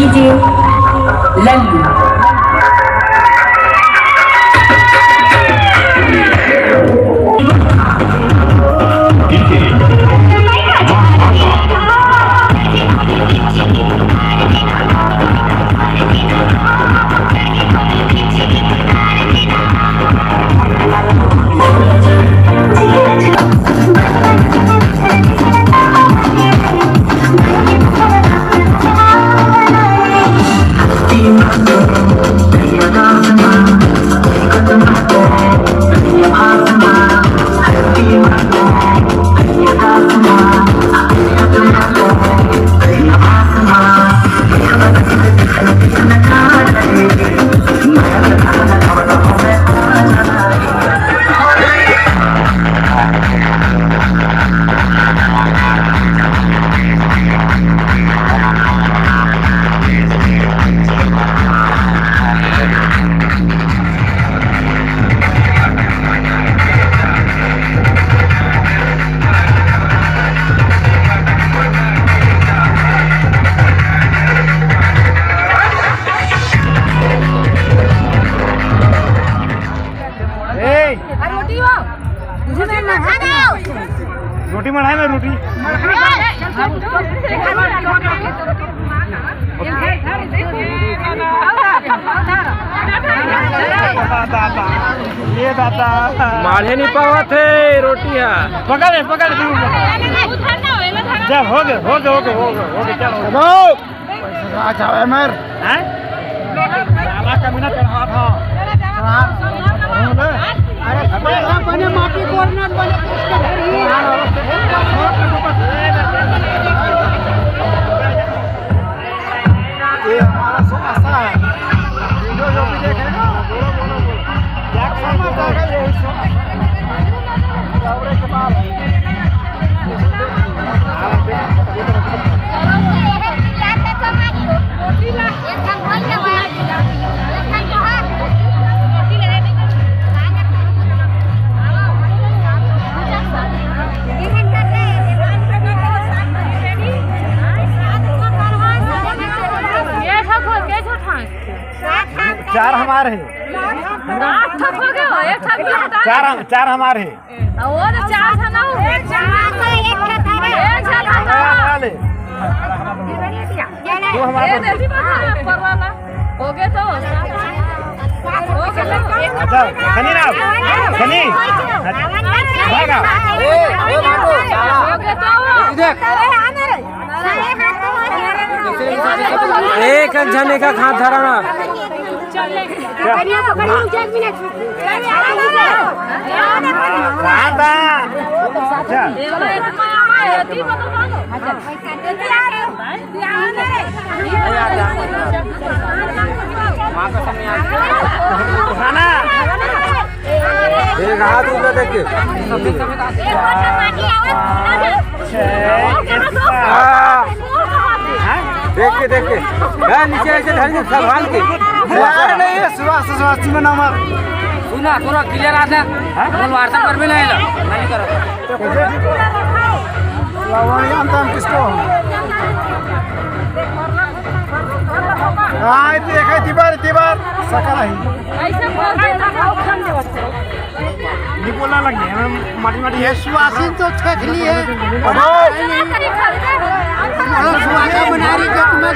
लीजिए लल्लू। रोटी बनाए मैं रोटी ये दादा माढ़े नहीं पावा थे रोटी है पकड़ जब हो गए चलो अच्छा मर हैं साला कमीना चढ़ा था बने माटी कोर्नर बने ये हमारा समस्या है जो भी देखेगा क्या समझ आएगा यही सब के बाद चार हमारे हैं चार हमारे हैं वो तो चार था ना एक दो हमारे हो गए तो अच्छा खनी ना खनी भागा एक जने का खा धरा ना एक हाथ ऊपर देख के देख के नीचे ऐसे धरने संभाल के नहीं है सुबह में नंबर सुना थोड़ा क्लियर आता बोल वार्ता कर भी नहीं करो किसको हाँ देखा तिबार सका नहीं नहीं बोलना लग गया माटी है सुहासिन तो छेक ली है सुहासा बना रही है तुम्हें